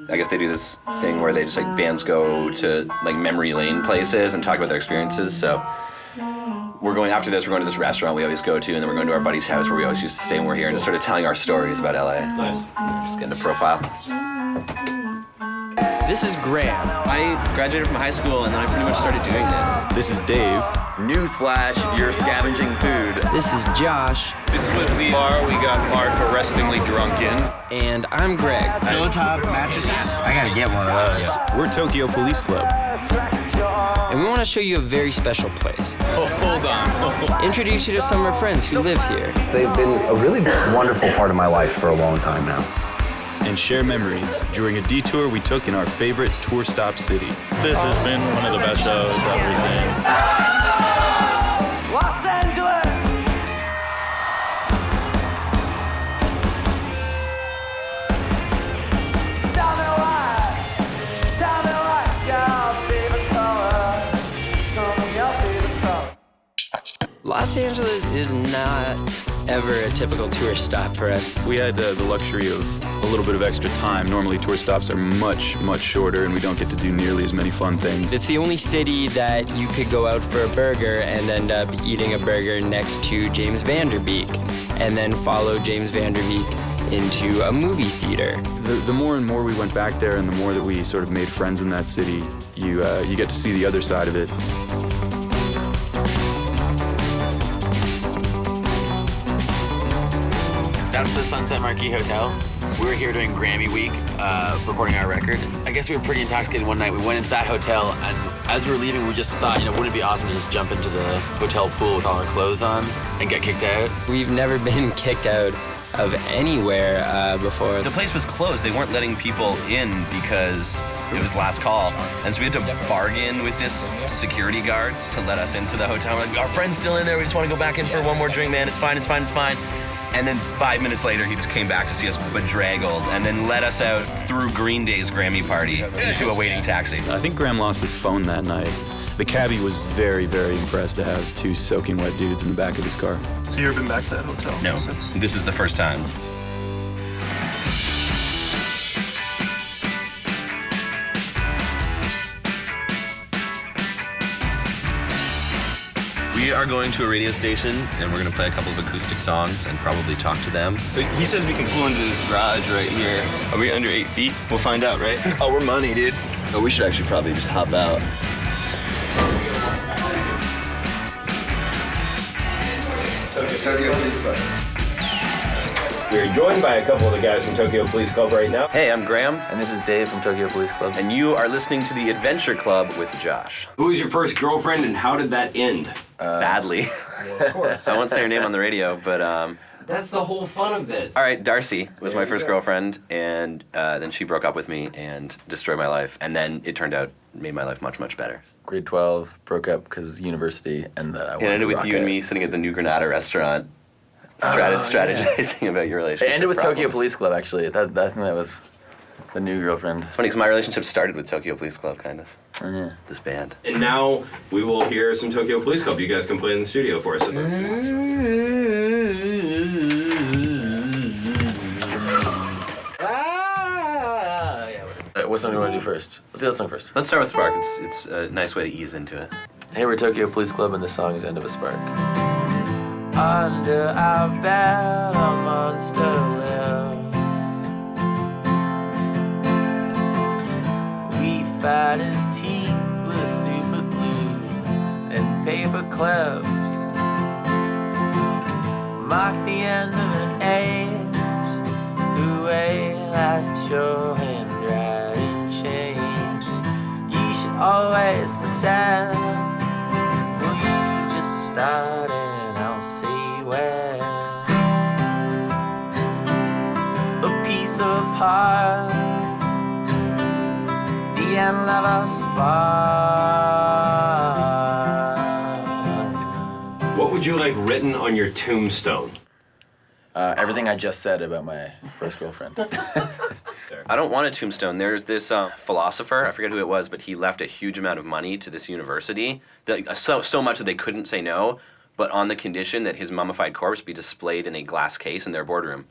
I guess they do this thing where they just like bands go to like memory lane places and talk about their experiences. So we're going after this. We're going to this restaurant we always go to, and then we're going to our buddy's house where we always used to stay when we're here, and just sort of telling our stories about LA. Nice. Just getting a profile. This is Graham. I graduated from high school and then I pretty much started doing this. This is Dave. Newsflash, you're scavenging food. This is Josh. This was the bar we got Mark arrestingly drunk in. And I'm Greg. Pillow top mattresses. I gotta get one of those. We're Tokyo Police Club. And we want to show you a very special place. Oh, hold on. Introduce you to some of our friends who live here. They've been a really wonderful part of my life for a long time now. And share memories during a detour we took in our favorite tour stop city. This has been one of the best shows I've ever seen. Los Angeles! Tell me what's your favorite color? Tell me your favorite color. Los Angeles is not ever a typical tourist stop for us. We had the luxury of a little bit of extra time. Normally tour stops are much, much shorter and we don't get to do nearly as many fun things. It's the only city that you could go out for a burger and end up eating a burger next to James Van Der Beek and then follow James Van Der Beek into a movie theater. The more and more we went back there and the more that we sort of made friends in that city, you get to see the other side of it. That's the Sunset Marquis Hotel. We were here during Grammy Week, recording our record. I guess we were pretty intoxicated one night. We went into that hotel, and as we were leaving, we just thought, wouldn't it be awesome to just jump into the hotel pool with all our clothes on and get kicked out? We've never been kicked out of anywhere before. The place was closed. They weren't letting people in because it was last call. And so we had to bargain with this security guard to let us into the hotel. We're like, our friend's still in there. We just want to go back in for one more drink, man. It's fine, it's fine, it's fine. And then 5 minutes later, he just came back to see us bedraggled and then let us out through Green Day's Grammy party into a waiting taxi. I think Graham lost his phone that night. The cabbie was very, very impressed to have two soaking wet dudes in the back of his car. So you ever been back to that hotel? No, this is the first time. We are going to a radio station, and we're going to play a couple of acoustic songs and probably talk to them. So he says we can pull into this garage right here. Are we under 8 feet? We'll find out, right? Oh, we're money, dude. Oh, we should actually probably just hop out. Tokyo Police Club. We're joined by a couple of the guys from Tokyo Police Club right now. Hey, I'm Graham, And this is Dave from Tokyo Police Club. and you are listening to the Adventure Club with Josh. Who was your first girlfriend and how did that end? Badly. Well, of course. I won't say her name on the radio, but That's the whole fun of this. all right, Darcy was There my you first go. girlfriend, and then she broke up with me and destroyed my life. And then it turned out made my life much, much better. Grade 12, broke up because university, and that I It wanted ended to with rock you and it. me sitting at the New Granada restaurant, strategizing about your relationship. It ended with Tokyo problems. Police Club, actually. I think that was the new girlfriend. It's funny because my relationship started with Tokyo Police Club, kind of. Yeah. This band. And now we will hear some Tokyo Police Club. You guys can play in the studio for us. What song do you want to do first? Let's do that song first. Let's start with Spark. It's a nice way to ease into it. Hey, we're Tokyo Police Club, and the song is End of a Spark. Under our bed, a monster lives. We fight his teeth with super glue and paper clips. Mark the end of an age, the way that your handwriting changed. You should always pretend. Will you just start and I'll see where? A piece apart, the end of a spark. What would you like written on your tombstone? Everything I just said about my first girlfriend. I don't want a tombstone. There's this philosopher, I forget who it was, but he left a huge amount of money to this university, so much that they couldn't say no, but on the condition that his mummified corpse be displayed in a glass case in their boardroom.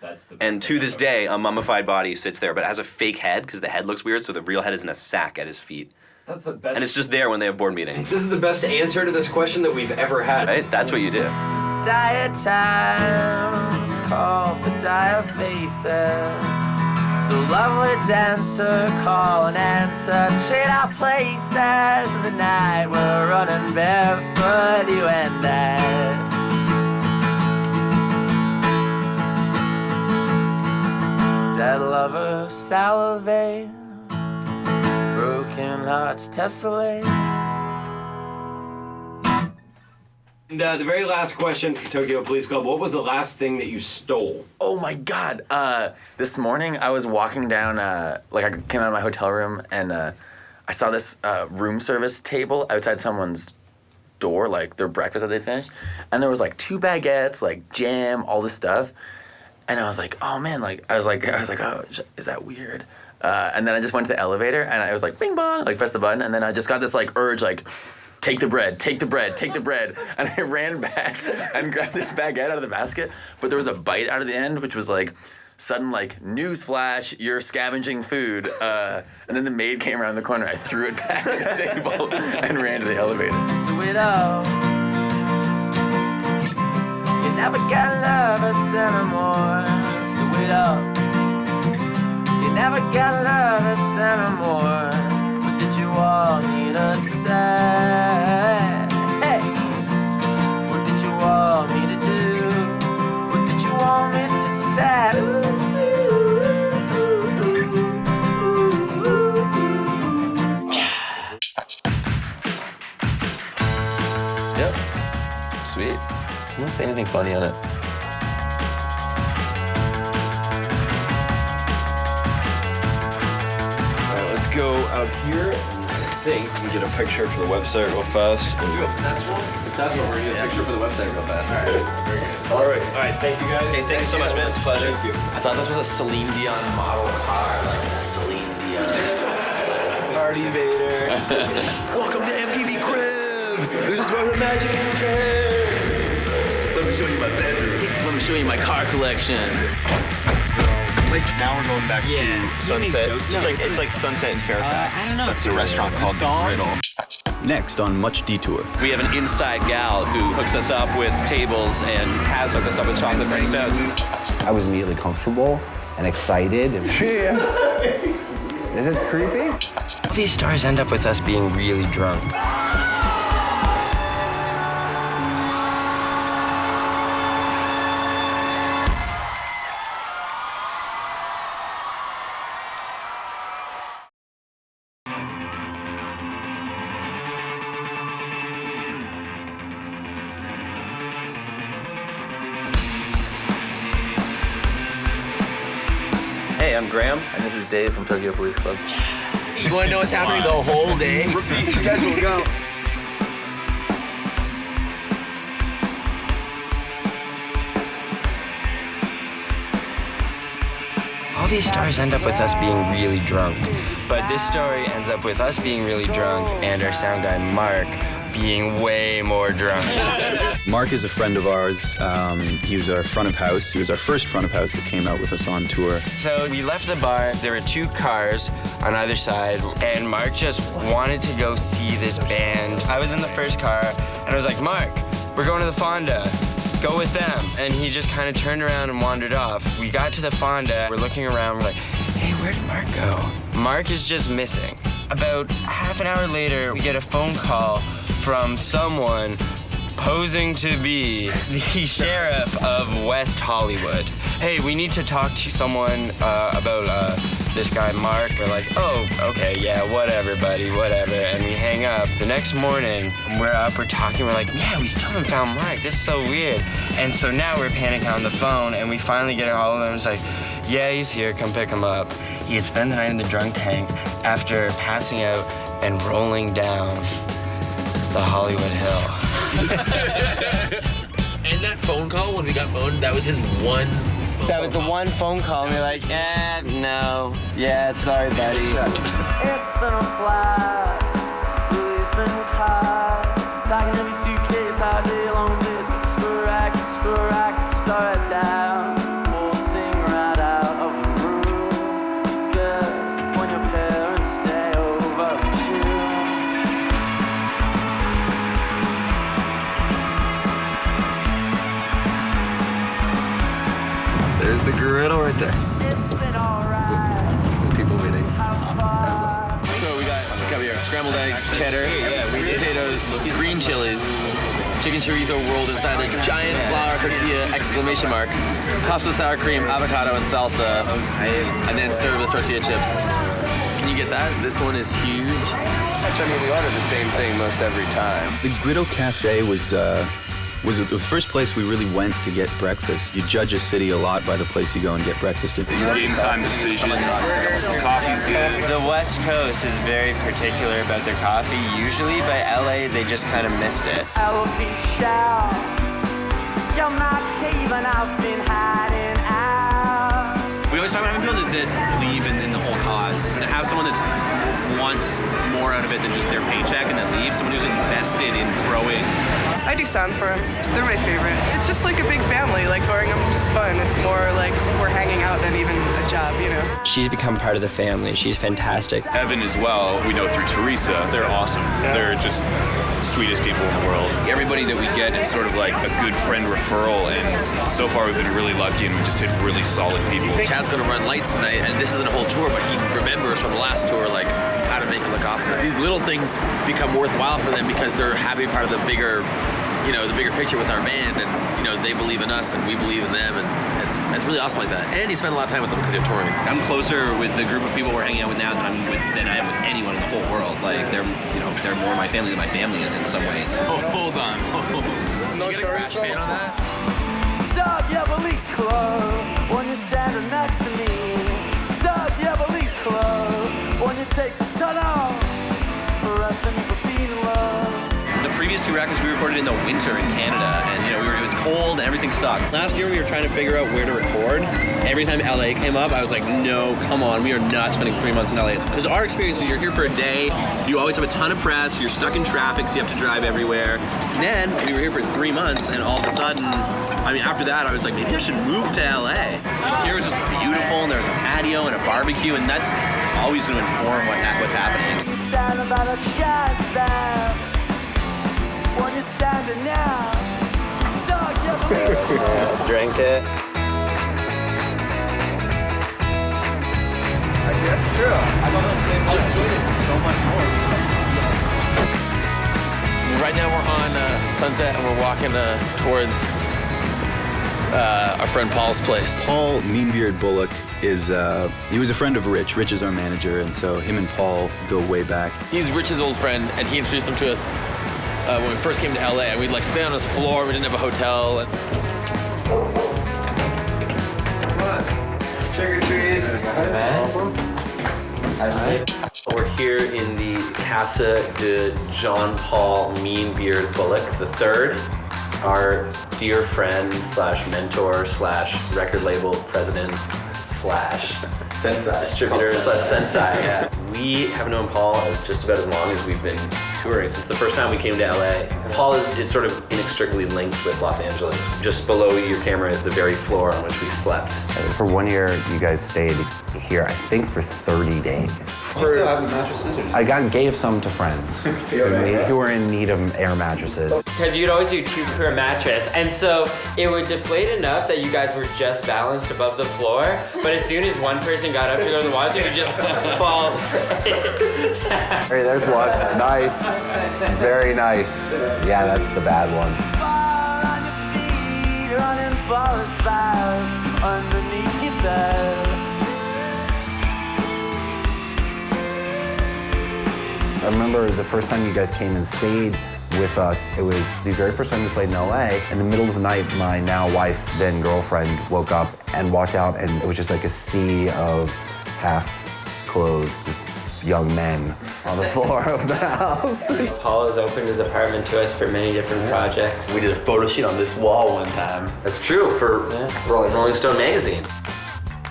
That's the best And to thing this I've day, a mummified body sits there, but it has a fake head because the head looks weird, so the real head is in a sack at his feet. That's the best. And it's just there when they have board meetings. This is the best answer to this question that we've ever had. Right? That's what you do. Dire times call for dire faces. So lovely dancer, call and answer. Trade our places in the night. We're running barefoot, you and I. Dead lovers salivate, broken hearts tessellate. And the very last question for Tokyo Police Club, what was the last thing that you stole? Oh my God! This morning I was walking down, like I came out of my hotel room and I saw this room service table outside someone's door, like their breakfast that they finished, and there was like 2 baguettes, like jam, all this stuff, and I was like, oh man, like I was like, oh, is that weird? And then I just went to the elevator and I was like, bing bong, like press the button, and then I just got this like urge, like. Take the bread, take the bread, take the bread. And I ran back and grabbed this baguette out of the basket, but there was a bite out of the end, which was like, sudden like, newsflash, you're scavenging food. And then the maid came around the corner, I threw it back at the table and ran to the elevator. So we know you never get love us anymore. So we know you never get love us anymore. What did you want me to say? Hey, what did you want me to do? What did you want me to say? Yep. Sweet. Doesn't it say anything funny on it? Alright, let's go out here. I think we can get a picture for the website real fast. Successful? Successful. We're going to get a picture for the website real fast. Alright, thank you guys. Hey, thank you so much, man. It's a pleasure. Thank you. I thought this was a Celine Dion model car, like the Celine Dion. Party Vader. Welcome to MTV Cribs. This is where the magic happens. Let me show you my bedroom. Let me show you my car collection. Like now we're going back to Sunset. It's like Sunset in Fairfax. I don't know. That's a restaurant called The Griddle. Next on Much Detour. We have an inside gal who hooks us up with tables and has hooked us up with chocolate French toast. I was immediately comfortable and excited. And is it creepy? All these stars end up with us being really drunk. Hey, I'm Graham. And this is Dave from Tokyo Police Club. You want to know what's happening the whole day? Repeat schedule, go. All these stars end up with us being really drunk. But this story ends up with us being really drunk and our sound guy, Mark, being way more drunk. Mark is a friend of ours. He was our front of house. He was our first front of house that came out with us on tour. So we left the bar, there were 2 cars on either side, and Mark just wanted to go see this band. I was in the first car, and I was like, Mark, we're going to the Fonda. Go with them. And he just kind of turned around and wandered off. We got to the Fonda, we're looking around, we're like, hey, where did Mark go? Mark is just missing. About half an hour later, we get a phone call from someone posing to be the sheriff of West Hollywood. Hey, we need to talk to someone about this guy Mark. We're like, oh, okay, yeah, whatever, buddy, whatever. And we hang up. The next morning, we're up, we're talking, we're like, yeah, we still haven't found Mark. This is so weird. And so now we're panicking on the phone, and we finally get a hold of him. It's like, yeah, he's here, come pick him up. He had spent the night in the drunk tank after passing out and rolling down the Hollywood Hill. And that phone call when we got phoned, that was his one. That was the one phone call, and we're like, no. Yeah, sorry, buddy. It's been a blast. We've been caught. Packing every suitcase all day long. This could screw, I could screw, I could slow it down. Waltzing scrambled eggs, cheddar, potatoes, green chilies, chicken chorizo rolled inside a giant flour tortilla, exclamation mark, topped with sour cream, avocado, and salsa, and then served with tortilla chips. Can you get that? This one is huge. I mean, we order the same thing most every time. The Griddle Cafe was the first place we really went to get breakfast. You judge a city a lot by the place you go and get breakfast at. Game time decision. Coffee's good. The West Coast is very particular about their coffee usually, but LA, they just kind of missed it. Elephant shout, you're not saving, I've been hiding out. We always talk about having people that believe in the whole cause. To have someone that wants more out of it than just their paycheck and then leave, someone who's invested in growing. I do sound for them. They're my favorite. It's just like a big family. Like touring them is fun. It's more like we're hanging out than even a job, you know? She's become part of the family. She's fantastic. Evan as well, we know through Teresa. They're awesome. They're just sweetest people in the world. Everybody that we get is sort of like a good friend referral, and so far we've been really lucky and we just hit really solid people. Chad's gonna run lights tonight, and this isn't a whole tour, but he remembers from the last tour, like, how to make it look awesome. These little things become worthwhile for them because they're happy part of the bigger, you know, the bigger picture with our band, and, you know, they believe in us and we believe in them, and it's really awesome like that. And you spend a lot of time with them because you're touring. I'm closer with the group of people we're hanging out with now than I am with anyone in the whole world. Like, they're more my family than my family is in some ways. Oh, hold on. You get a crash pan on that? Sub your police club when you're standing next to me. Sub your police club when you take the sun off. Arresting you for being love. The previous two records we recorded in the winter in Canada, and it was cold and everything sucked. Last year we were trying to figure out where to record. Every time LA came up, I was like, no, come on, we are not spending 3 months in LA. Because our experience is you're here for a day, you always have a ton of press, you're stuck in traffic because you have to drive everywhere. And then we were here for 3 months, and all of a sudden, after that, I was like, maybe I should move to LA. Here was just beautiful, and there was a patio and a barbecue, and that's always going to inform what's happening. Stand about a chance that when you're standing now. Sub your police club. Drink it. I guess true. I enjoyed it so much more. Right now we're on Sunset, and we're walking towards our friend Paul's place. Paul Meanbeard Bullock he was a friend of Rich. Rich is our manager, and so him and Paul go way back. He's Rich's old friend, and he introduced him to us when we first came to LA, and we'd like stay on his floor. We didn't have a hotel. Trick or treat. We're here in the Casa de John Paul Meanbeard Bullock III, our dear friend / mentor / record label president / Sensei distributor / Sensei. Yeah. We have known Paul just about as long as we've been touring, since the first time we came to LA. Paul is sort of inextricably linked with Los Angeles. Just below your camera is the very floor on which we slept. For 1 year, you guys stayed here, I think, for 30 days. Do you still have the mattresses? I gave some to friends who were in need of air mattresses. Because you'd always do 2 per mattress, and so it would deflate enough that you guys were just balanced above the floor, but as soon as one person got up to go to the washroom, you just fall. Hey, there's one. Nice. Very nice. Yeah, that's the bad one. Fall on your feet, running forest fires underneath your bed. I remember the first time you guys came and stayed with us, it was the very first time we played in LA. In the middle of the night, my now wife, then girlfriend, woke up and walked out, and it was just like a sea of half-clothed young men on the floor of the house. Paul has opened his apartment to us for many different projects. We did a photo shoot on this wall one time. That's true, for Rolling Stone magazine.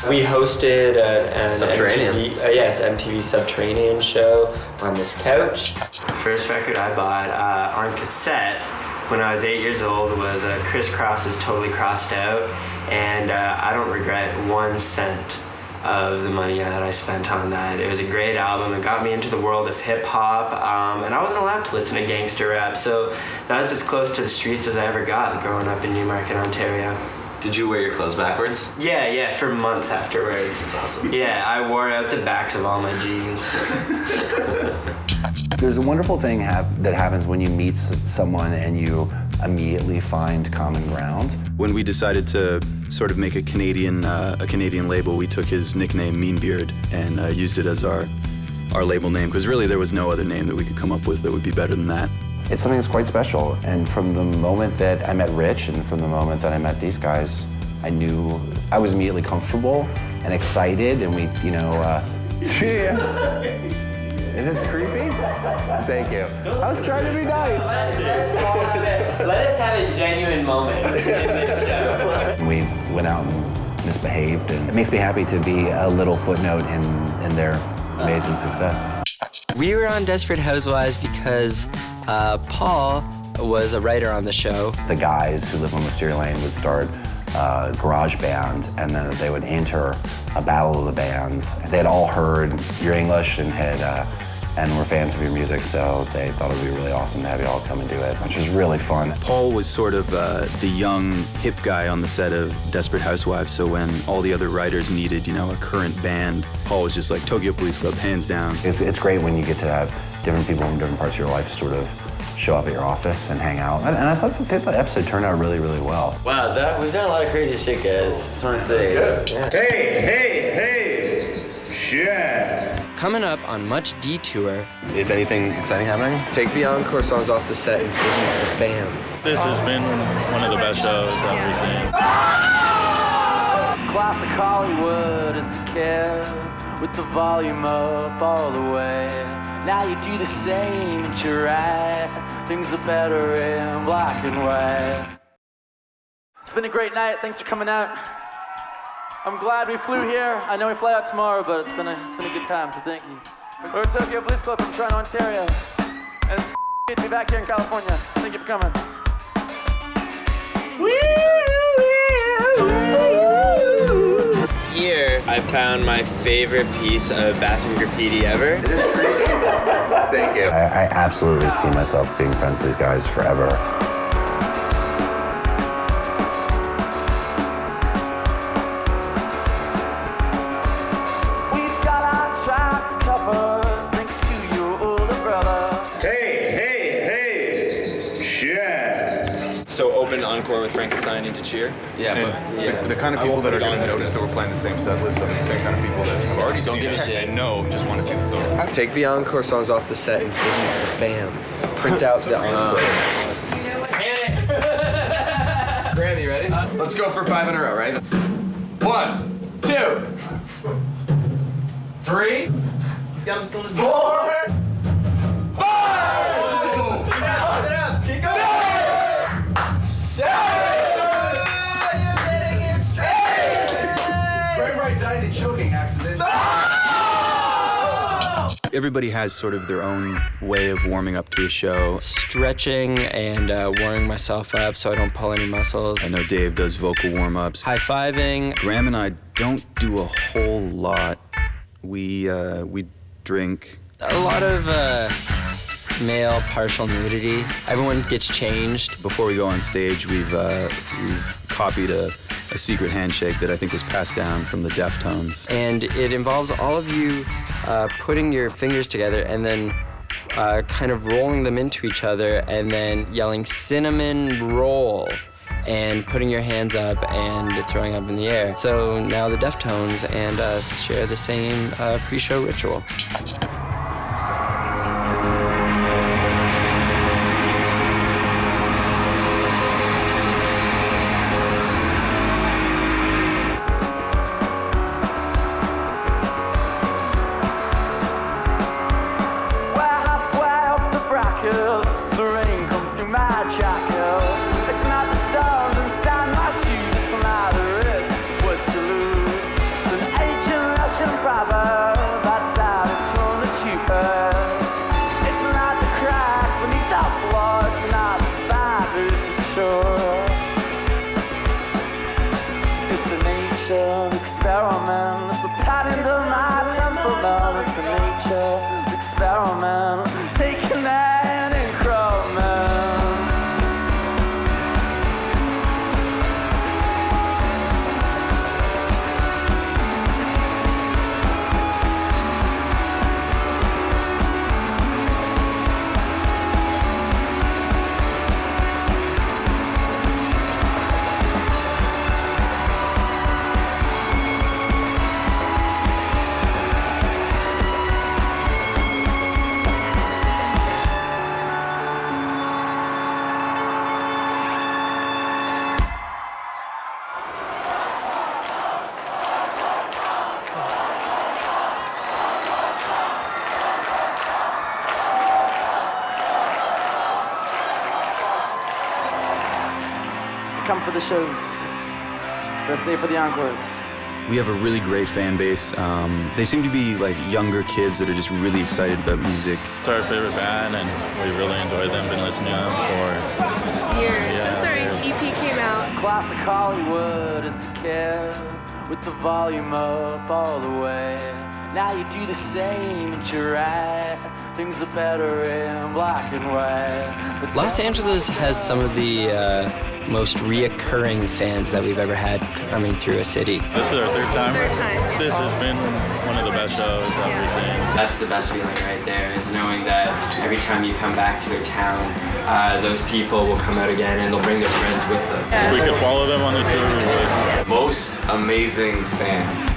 We hosted an Subterranean. MTV Subterranean show on this couch. The first record I bought on cassette when I was 8 years old was Criss Cross's Totally Crossed Out, and I don't regret 1 cent of the money that I spent on that. It was a great album. It got me into the world of hip hop, and I wasn't allowed to listen to gangster rap, so that was as close to the streets as I ever got growing up in Newmarket, Ontario. Did you wear your clothes backwards? Yeah, for months afterwards. That's awesome. Yeah, I wore out the backs of all my jeans. There's a wonderful thing that happens when you meet someone and you immediately find common ground. When we decided to sort of make a Canadian label, we took his nickname Meanbeard and used it as our label name, because really there was no other name that we could come up with that would be better than that. It's something that's quite special, and from the moment that I met Rich and from the moment that I met these guys, I knew I was immediately comfortable and excited, and we, you know, Is it creepy? Thank you. I was trying to be nice. Let us have a genuine moment in this show. We went out and misbehaved, and it makes me happy to be a little footnote in their amazing success. We were on Desperate Housewives because Paul was a writer on the show. The guys who live on Wisteria Lane would start a garage band, and then they would enter a battle of the bands. They had all heard your English and were fans of your music, so they thought it would be really awesome to have you all come and do it, which was really fun. Paul was sort of the young, hip guy on the set of Desperate Housewives, so when all the other writers needed, you know, a current band, Paul was just like, Tokyo Police Club, hands down. It's great when you get to have different people from different parts of your life sort of show up at your office and hang out. And I thought that episode turned out really, really well. Wow, we've done a lot of crazy shit, guys. Just want to say. Yeah. Hey, shit. Coming up on Much Detour. Is anything exciting happening? Take the encore songs off the set and give them to the fans. This has been one of the best shows I've ever seen. Classic Hollywood as a kid, with the volume up all the way. Now you do the same, and you're right. Things are better in black and white. It's been a great night. Thanks for coming out. I'm glad we flew here. I know we fly out tomorrow, but it's been a good time, so thank you. We're at Tokyo Police Club from Toronto, Ontario. And it's good to be back here in California. Thank you for coming. Here, I found my favorite piece of bathroom graffiti ever. Thank you. I absolutely see myself being friends with these guys forever. We've got our tracks covered, thanks to your older brother. Hey, shit. So open encore with Frankenstein into Cheer? The kind of people that are going to notice that we're playing the same set list are the same kind of people that have already seen give a it shit. and know, just want to see the song. Take the encore songs off the set and give them to the fans. Print out the encore. Graham, you ready? Let's go for 5 in a row, right? 1, 2, 3. He's got him still in his 4, 5. Keep going. 6, 7. Graham died in a choking accident. Everybody has sort of their own way of warming up to a show. Stretching and warming myself up so I don't pull any muscles. I know Dave does vocal warm-ups. High-fiving. Graham and I don't do a whole lot. We drink. A lot of male partial nudity. Everyone gets changed. Before we go on stage, we've copied a secret handshake that I think was passed down from the Deftones. And it involves all of you putting your fingers together and then kind of rolling them into each other and then yelling cinnamon roll and putting your hands up and throwing up in the air. So now the Deftones and us share the same pre-show ritual. The rain comes through my jacket. It's not the stars inside my shoes. It's not the risk. What's to lose? It's an ancient Russian proverb. That's how it's from the cheaper. It's not the cracks beneath the floor. It's not the fibers of shore. It's a nature experiment. It's the patterns of my temperament. It's a nature experiment. Taking that increments. come for the shows. Let's stay for the encores. We have a really great fan base. They seem to be like younger kids that are just really excited about music. It's our favorite band, and we really enjoy them. Been listening to them for years, since their EP came out. Classic Hollywood as a kid, with the volume up all the way. Now you do the same, and you're right. Things are better in black and white. Los Angeles has some of the most reoccurring fans that we've ever had coming through a city. This is our third time. Third time. This has been one of the best shows that we've seen. That's the best feeling right there, is knowing that every time you come back to a town, those people will come out again and they'll bring their friends with them. If we could follow them on the tour, we would. Most amazing fans.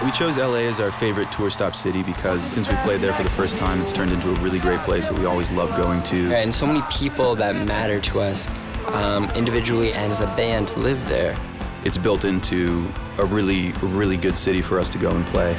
We chose LA as our favorite tour stop city because since we played there for the first time, it's turned into a really great place that we always love going to. And so many people that matter to us, individually and as a band, live there. It's built into a really good city for us to go and play.